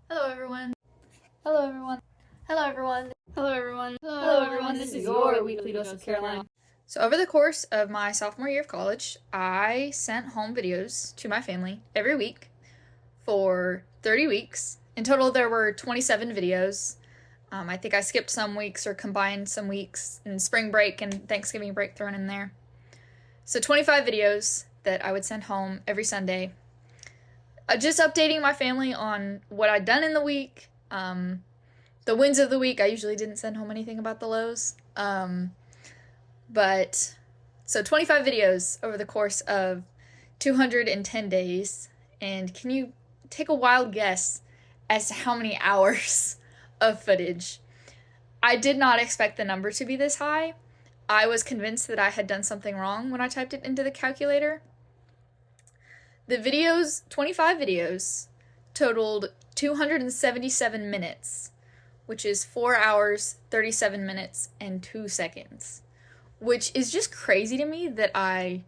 Hello everyone. Hello everyone. Hello everyone. Hello everyone. Hello everyone. This is your weekly dose of Caroline. So over the course of my sophomore year of college, I sent home videos to my family every week for 30 weeks. In total, there were 27 videos. I think I skipped some weeks or combined some weeks in spring break and Thanksgiving break thrown in there. So 25 videos that I would send home every Sunday. Just updating my family on what I'd done in the week, the wins of the week. I usually didn't send home anything about the lows. But so 25 videos over the course of 210 days. And can you take a wild guess as to how many hours of footage? I did not expect the number to be this high. I was convinced that I had done something wrong when I typed it into the calculator. The videos, 25 videos, totaled 277 minutes, which is 4 hours, 37 minutes, and 2 seconds, which is just crazy to me that I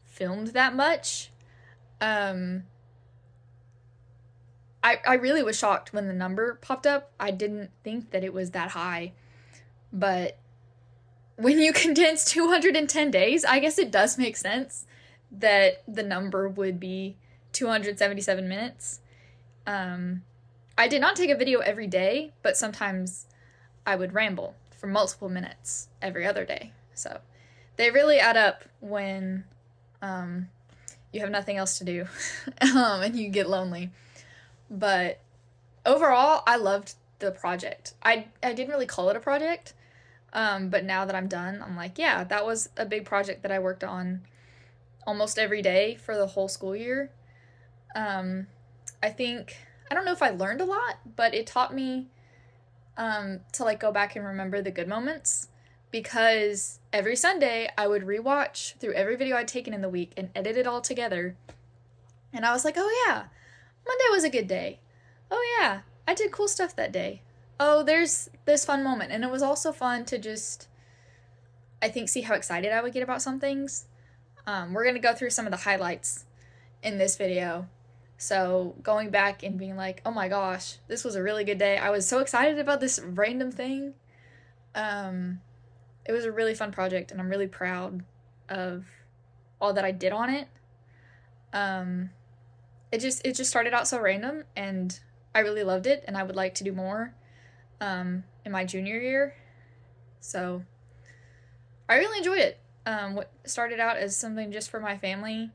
filmed that much. I really was shocked when the number popped up. I didn't think that it was that high, but when you condense 210 days, I guess it does make sense that the number would be 277 minutes. I did not take a video every day, but sometimes I would ramble for multiple minutes every other day. So they really add up when you have nothing else to do and you get lonely. But overall, I loved the project. I didn't really call it a project, but now that I'm done, I'm like, yeah, that was a big project that I worked on almost every day for the whole school year. I don't know if I learned a lot, but it taught me to like go back and remember the good moments, because every Sunday I would rewatch through every video I'd taken in the week and edit it all together. And I was like, oh yeah, Monday was a good day. Oh yeah, I did cool stuff that day. Oh, there's this fun moment. And it was also fun to just, I think, see how excited I would get about some things. We're going to go through some of the highlights in this video. So going back and being like, oh my gosh, this was a really good day. I was so excited about this random thing. It was a really fun project, and I'm really proud of all that I did on it. It just started out so random, and I really loved it, and I would like to do more in my junior year. So I really enjoyed it. What started out as something just for my family,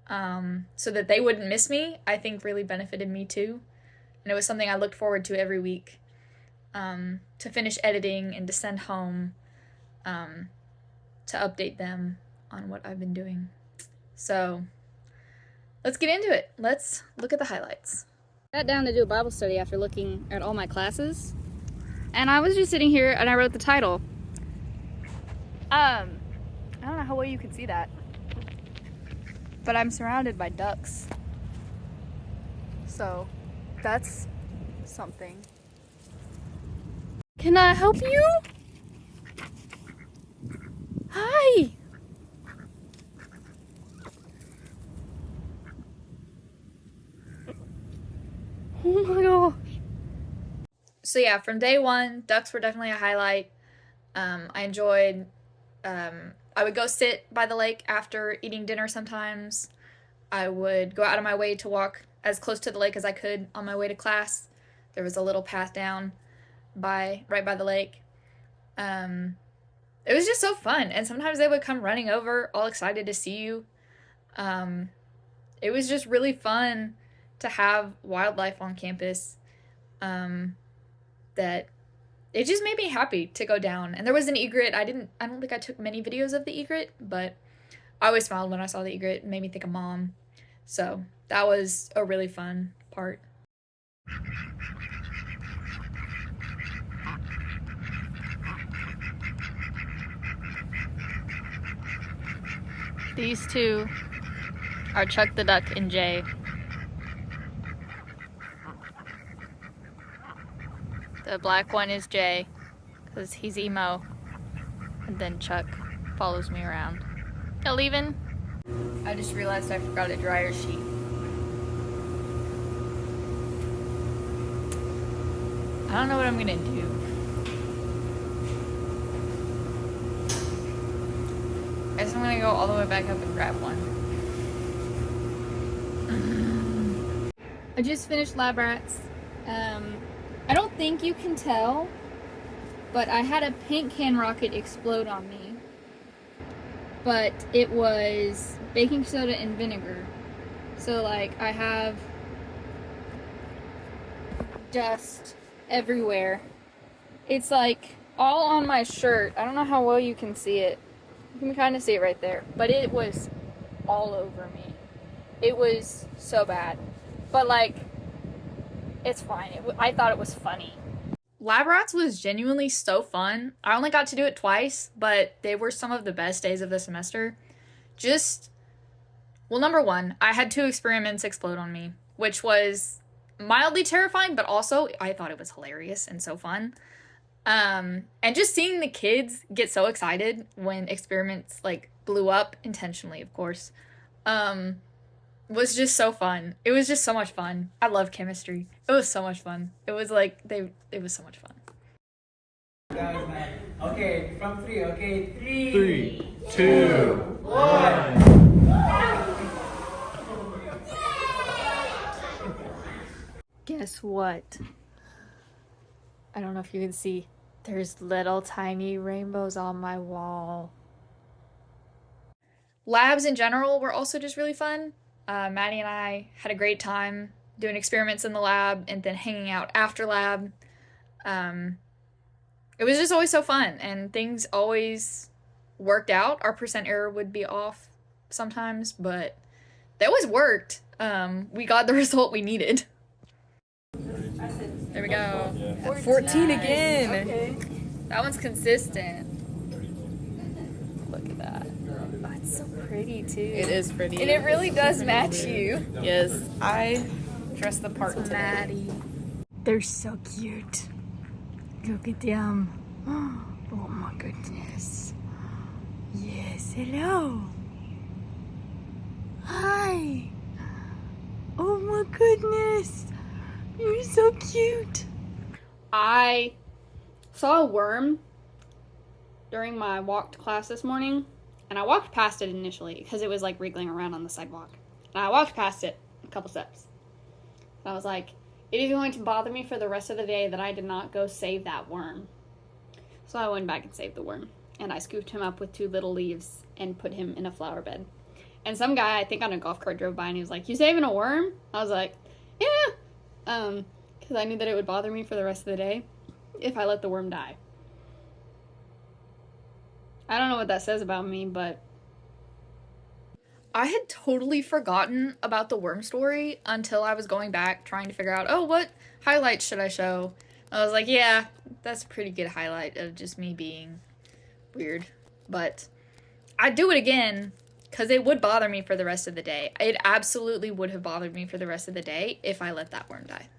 so that they wouldn't miss me, I think really benefited me too. And it was something I looked forward to every week, to finish editing and to send home, to update them on what I've been doing. So let's get into it. Let's look at the highlights. I sat down to do a Bible study after looking at all my classes, and I was just sitting here and I wrote the title. I don't know how well you can see that, but I'm surrounded by ducks. So that's something. Can I help you? Hi. Oh my gosh. So yeah, from day one, ducks were definitely a highlight. I enjoyed, I would go sit by the lake after eating dinner sometimes. I would go out of my way to walk as close to the lake as I could on my way to class. There was a little path down right by the lake. It was just so fun, and sometimes they would come running over all excited to see you. It was just really fun to have wildlife on campus, that it just made me happy to go down. And there was an egret. I don't think I took many videos of the egret, but I always smiled when I saw the egret. It made me think of mom. So that was a really fun part. These two are Chuck the Duck and Jay. The black one is Jay, because he's emo, and then Chuck follows me around. Y'all leaving? I just realized I forgot a dryer sheet. I don't know what I'm gonna do. I guess I'm gonna go all the way back up and grab one. I just finished Lab Rats. I don't think you can tell, but I had a paint can rocket explode on me. But it was baking soda and vinegar. So like I have dust everywhere. It's like all on my shirt. I don't know how well you can see it. You can kind of see it right there. But it was all over me. It was so bad. But like, it's fine. I thought it was funny. Lab Rats was genuinely so fun. I only got to do it twice, but they were some of the best days of the semester. Well, number one, I had 2 experiments explode on me, which was mildly terrifying, but also I thought it was hilarious and so fun. And just seeing the kids get so excited when experiments like blew up, intentionally, of course, was just so fun. It was just so much fun. I love chemistry. It was so much fun. It was like it was so much fun. Okay, from 3, okay? 3, 2, 1. Guess what? I don't know if you can see. There's little tiny rainbows on my wall. Labs in general were also just really fun. Maddie and I had a great time doing experiments in the lab and then hanging out after lab. It was just always so fun, and things always worked out. Our percent error would be off sometimes, but they always worked. We got the result we needed. There we go. 14 again. Okay. That one's consistent. Look at that. Oh, it's so pretty too. It is pretty. And it really does match you. Yes, I dressed the part It's today. Maddie. They're so cute. Look at them. Oh my goodness. Yes, hello. Hi. Oh my goodness. You're so cute. I saw a worm during my walk to class this morning, and I walked past it initially because it was like wriggling around on the sidewalk. And I walked past it a couple steps. And I was like, it is going to bother me for the rest of the day that I did not go save that worm. So I went back and saved the worm. And I scooped him up with 2 little leaves and put him in a flower bed. And some guy, I think on a golf cart, drove by and he was like, "You saving a worm?" I was like, "Yeah." Because I knew that it would bother me for the rest of the day if I let the worm die. I don't know what that says about me, but I had totally forgotten about the worm story until I was going back trying to figure out, oh, what highlights should I show? I was like, yeah, that's a pretty good highlight of just me being weird. But I'd do it again because it would bother me for the rest of the day. It absolutely would have bothered me for the rest of the day if I let that worm die.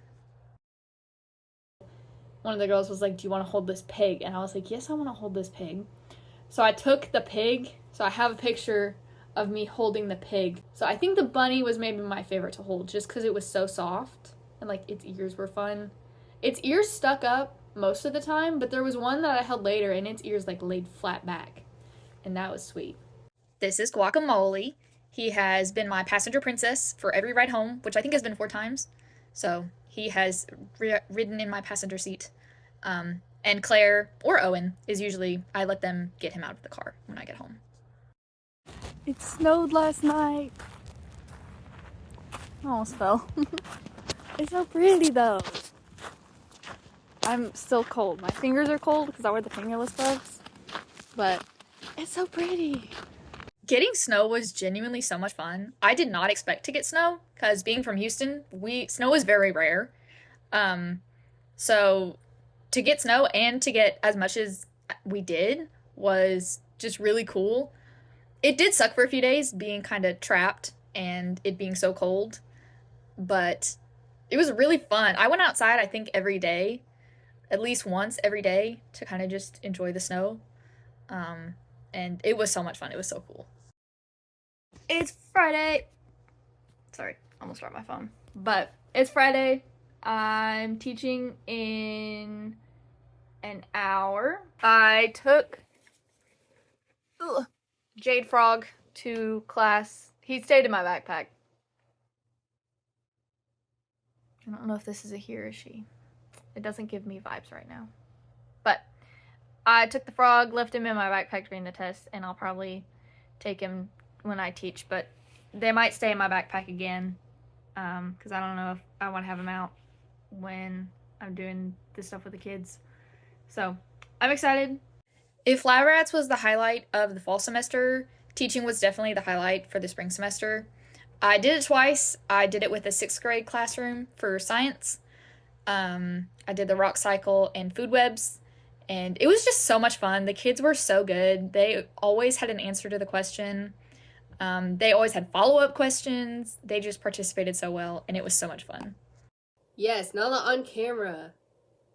one of the girls was like, "Do you want to hold this pig?" And I was like, "Yes, I want to hold this pig." So I took the pig. So I have a picture of me holding the pig. So I think the bunny was maybe my favorite to hold just because it was so soft and like its ears were fun. Its ears stuck up most of the time, but there was one that I held later and its ears like laid flat back, and that was sweet. This is Guacamole. He has been my passenger princess for every ride home, which I think has been 4 times. So he has ridden in my passenger seat. And Claire or Owen is usually, I let them get him out of the car when I get home. It snowed last night. I almost fell. It's so pretty though. I'm still cold. My fingers are cold because I wear the fingerless gloves. But it's so pretty. Getting snow was genuinely so much fun. I did not expect to get snow because being from Houston, snow is very rare. So to get snow and to get as much as we did was just really cool. It did suck for a few days being kind of trapped and it being so cold, but it was really fun. I went outside, I think, every day, at least once every day, to kind of just enjoy the snow. And it was so much fun. It was so cool. It's Friday. Sorry, almost dropped my phone. But it's Friday. I'm teaching in an hour. I took Jade Frog to class. He stayed in my backpack. I don't know if this is a he or a she. It doesn't give me vibes right now. But I took the frog, left him in my backpack during the test, and I'll probably take him when I teach, but they might stay in my backpack again, because I don't know if I want to have him out when I'm doing this stuff with the kids. So I'm excited. If lab rats was the highlight of the fall semester, teaching was definitely the highlight for the spring semester. I did it twice. I did it with a 6th grade classroom for science. I did the rock cycle and food webs, and it was just so much fun. The kids were so good. They always had an answer to the question. They always had follow-up questions. They just participated so well, and it was so much fun. Yes, Nala on camera.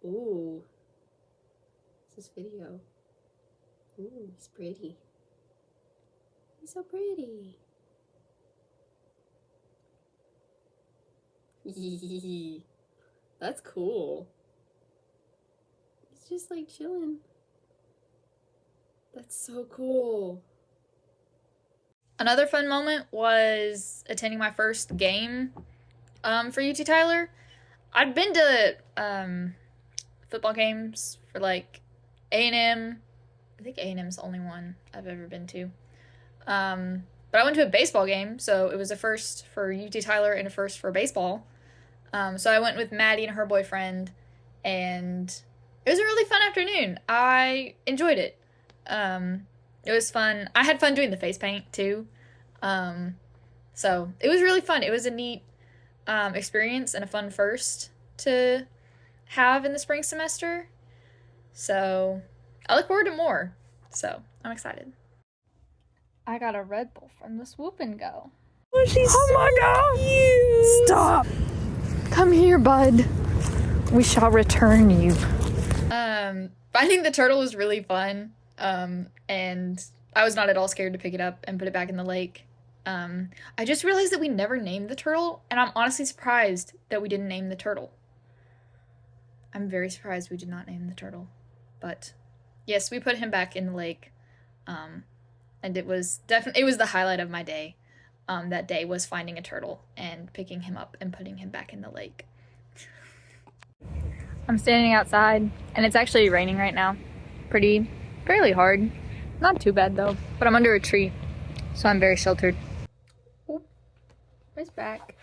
Ooh. What's this video? Ooh, he's pretty. He's so pretty. That's cool. He's just like chilling. That's so cool. Another fun moment was attending my first game for UT Tyler. I'd been to football games for like A&M. I think A&M's the only one I've ever been to. But I went to a baseball game, so it was a first for UT Tyler and a first for baseball. So I went with Maddie and her boyfriend, and it was a really fun afternoon. I enjoyed it. It was fun. I had fun doing the face paint too. So it was really fun. It was a neat experience and a fun first to have in the spring semester. So I look forward to more. So I'm excited. I got a Red Bull from the Swoop and Go. Oh, she's my god! Cute. Stop! Come here, bud. We shall return you. Finding the turtle was really fun. And I was not at all scared to pick it up and put it back in the lake. I just realized that we never named the turtle, and I'm honestly surprised that we didn't name the turtle. I'm very surprised we did not name the turtle. But yes, we put him back in the lake. And it was definitely, it was the highlight of my day. That day was finding a turtle and picking him up and putting him back in the lake. I'm standing outside, and it's actually raining right now. Fairly hard. Not too bad though, but I'm under a tree, so I'm very sheltered. Oop, it's back.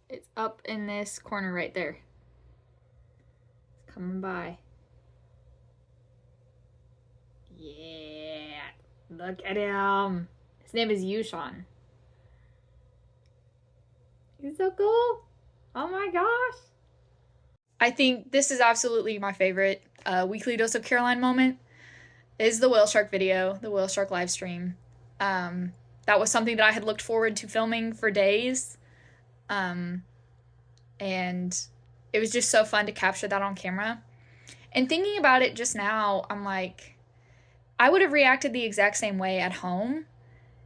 It's up in this corner right there. It's coming by. Yeah, look at him. His name is Yushan. He's so cool. Oh my gosh. I think this is absolutely my favorite weekly Dose of Caroline moment is the whale shark video, the whale shark live stream. That was something that I had looked forward to filming for days. And it was just so fun to capture that on camera. And thinking about it just now, I'm like, I would have reacted the exact same way at home.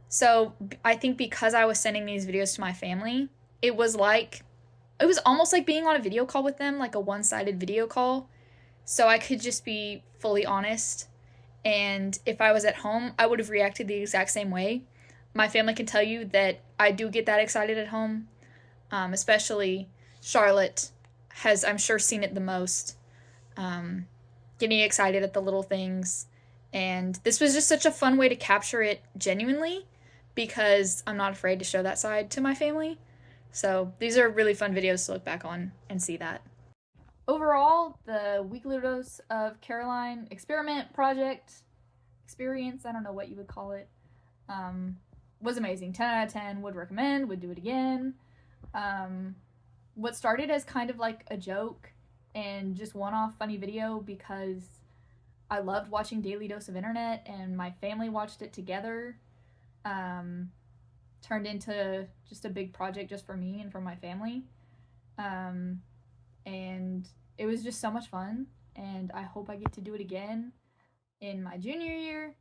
So I think because I was sending these videos to my family, it was almost like being on a video call with them, like a one-sided video call. So I could just be fully honest. And if I was at home, I would have reacted the exact same way. My family can tell you that I do get that excited at home. Especially Charlotte has, I'm sure, seen it the most. Getting excited at the little things. And this was just such a fun way to capture it genuinely because I'm not afraid to show that side to my family. So these are really fun videos to look back on and see that. Overall, the weekly dose of Caroline experiment project experience, I don't know what you would call it, was amazing. 10 out of 10, would recommend, would do it again. What started as kind of like a joke and just one-off funny video because I loved watching Daily Dose of Internet and my family watched it together, turned into just a big project just for me and for my family. And it was just so much fun, and I hope I get to do it again in my junior year.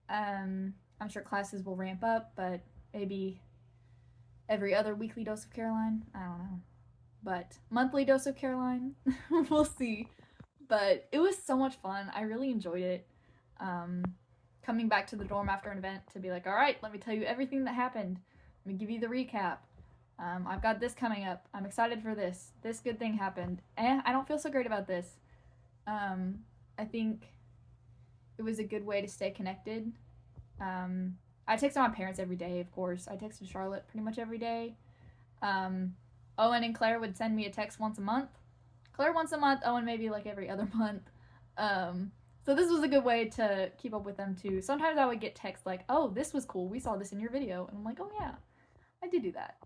I'm sure classes will ramp up, but maybe every other weekly dose of Caroline. I don't know. but monthly dose of Caroline, we'll see. But it was so much fun. I really enjoyed it. Coming back to the dorm after an event to be like, all right, let me tell you everything that happened. Let me give you the recap. I've got this coming up. I'm excited for this. This good thing happened. I don't feel so great about this. I think it was a good way to stay connected. I texted my parents every day, of course. I texted Charlotte pretty much every day. Owen and Claire would send me a text once a month. Claire once a month, Owen maybe like every other month. So this was a good way to keep up with them too. Sometimes I would get texts like, oh, this was cool. We saw this in your video. And I'm like, oh yeah, I did do that.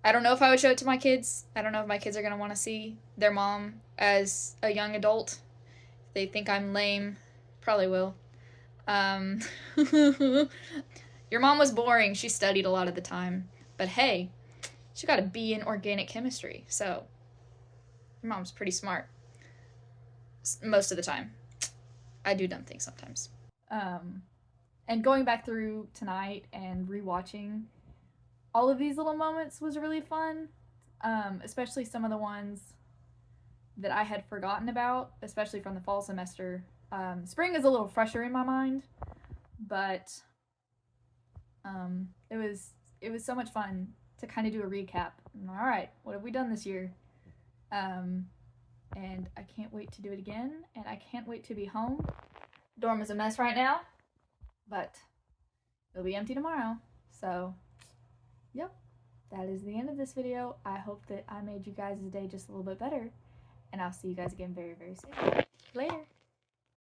I don't know if I would show it to my kids. I don't know if my kids are going to want to see their mom as a young adult. If they think I'm lame, probably will. Your mom was boring. She studied a lot of the time. But hey, she got a B in organic chemistry. So your mom's pretty smart. Most of the time. I do dumb things sometimes. And going back through tonight and rewatching all of these little moments was really fun. Especially some of the ones that I had forgotten about, especially from the fall semester. Spring is a little fresher in my mind, but it was so much fun to kind of do a recap. All right, what have we done this year? And I can't wait to do it again, and I can't wait to be home. Dorm is a mess right now, but it'll be empty tomorrow. So, yep, that is the end of this video. I hope that I made you guys' day just a little bit better, and I'll see you guys again very, very soon. Later.